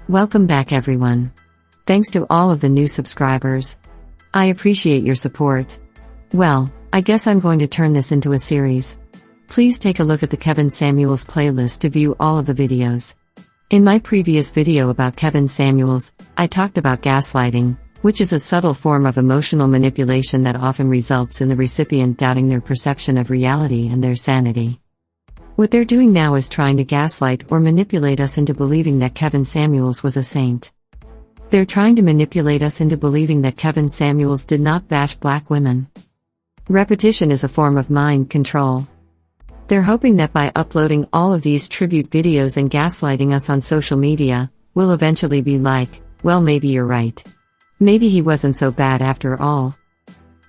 Welcome back everyone. Thanks to all of the new subscribers. I appreciate your support. Well, I guess I'm going to turn this into a series. Please take a look at the Kevin Samuels playlist to view all of the videos. In my previous video about Kevin Samuels, I talked about gaslighting, which is a subtle form of emotional manipulation that often results in the recipient doubting their perception of reality and their sanity. What they're doing now is trying to gaslight or manipulate us into believing that Kevin Samuels was a saint. They're trying to manipulate us into believing that Kevin Samuels did not bash black women. Repetition is a form of mind control. They're hoping that by uploading all of these tribute videos and gaslighting us on social media, we'll eventually be like, well, maybe you're right. Maybe he wasn't so bad after all.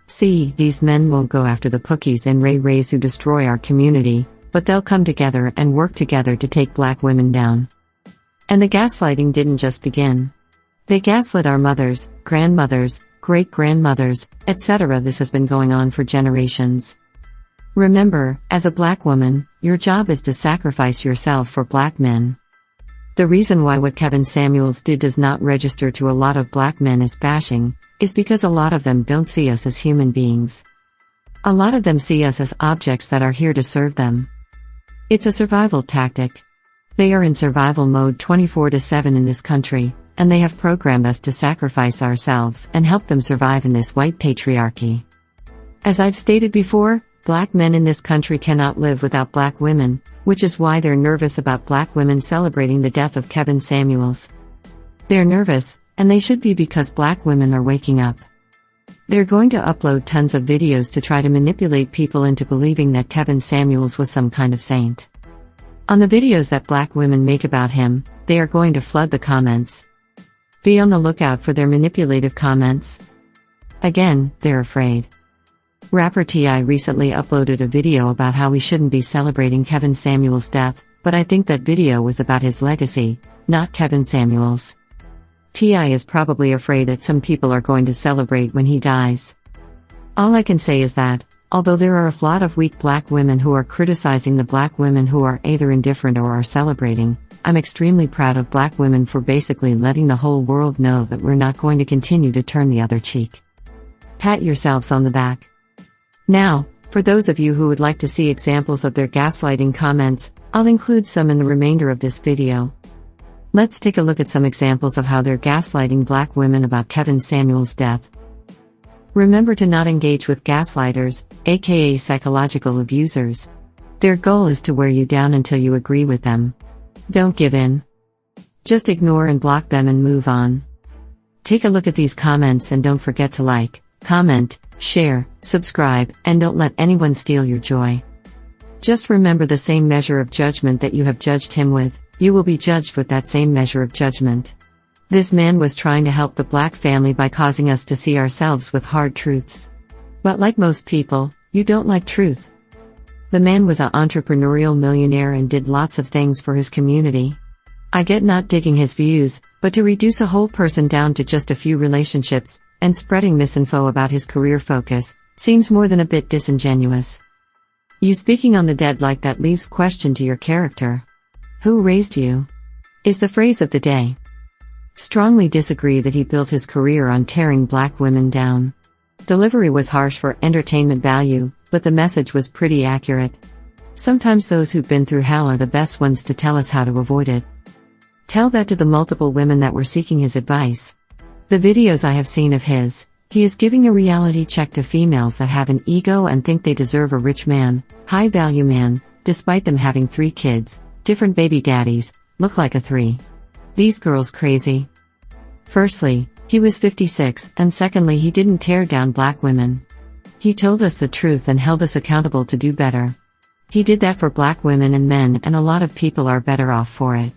See, these men won't go after the Pookies and Ray Rays who destroy our community, but they'll come together and work together to take black women down. And the gaslighting didn't just begin. They gaslit our mothers, grandmothers, great-grandmothers, etc. This has been going on for generations. Remember, as a black woman, your job is to sacrifice yourself for black men. The reason why what Kevin Samuels did does not register to a lot of black men as bashing, is because a lot of them don't see us as human beings. A lot of them see us as objects that are here to serve them. It's a survival tactic. They are in survival mode 24/7 in this country, and they have programmed us to sacrifice ourselves and help them survive in this white patriarchy. As I've stated before, black men in this country cannot live without black women, which is why they're nervous about black women celebrating the death of Kevin Samuels. They're nervous, and they should be because black women are waking up. They're going to upload tons of videos to try to manipulate people into believing that Kevin Samuels was some kind of saint. On the videos that black women make about him, they are going to flood the comments. Be on the lookout for their manipulative comments. Again, they're afraid. Rapper T.I. recently uploaded a video about how we shouldn't be celebrating Kevin Samuels' death, but I think that video was about his legacy, not Kevin Samuels. T.I. is probably afraid that some people are going to celebrate when he dies. All I can say is that, although there are a lot of weak black women who are criticizing the black women who are either indifferent or are celebrating, I'm extremely proud of black women for basically letting the whole world know that we're not going to continue to turn the other cheek. Pat yourselves on the back. Now, for those of you who would like to see examples of their gaslighting comments, I'll include some in the remainder of this video. Let's take a look at some examples of how they're gaslighting black women about Kevin Samuels' death. Remember to not engage with gaslighters, aka psychological abusers. Their goal is to wear you down until you agree with them. Don't give in. Just ignore and block them and move on. Take a look at these comments and don't forget to like, comment, share, subscribe, and don't let anyone steal your joy. Just remember the same measure of judgment that you have judged him with, you will be judged with that same measure of judgment. This man was trying to help the black family by causing us to see ourselves with hard truths. But like most people, you don't like truth. The man was an entrepreneurial millionaire and did lots of things for his community. I get not digging his views, but to reduce a whole person down to just a few relationships, and spreading misinfo about his career focus, seems more than a bit disingenuous. You speaking on the dead like that leaves question to your character. Who raised you? Is the phrase of the day. Strongly disagree that he built his career on tearing black women down. Delivery was harsh for entertainment value, but the message was pretty accurate. Sometimes those who've been through hell are the best ones to tell us how to avoid it. Tell that to the multiple women that were seeking his advice. The videos I have seen of his, he is giving a reality check to females that have an ego and think they deserve a rich man, high-value man, despite them having 3 kids, different baby daddies, look like a 3. These girls crazy. Firstly, he was 56, and secondly he didn't tear down black women. He told us the truth and held us accountable to do better. He did that for black women and men, and a lot of people are better off for it.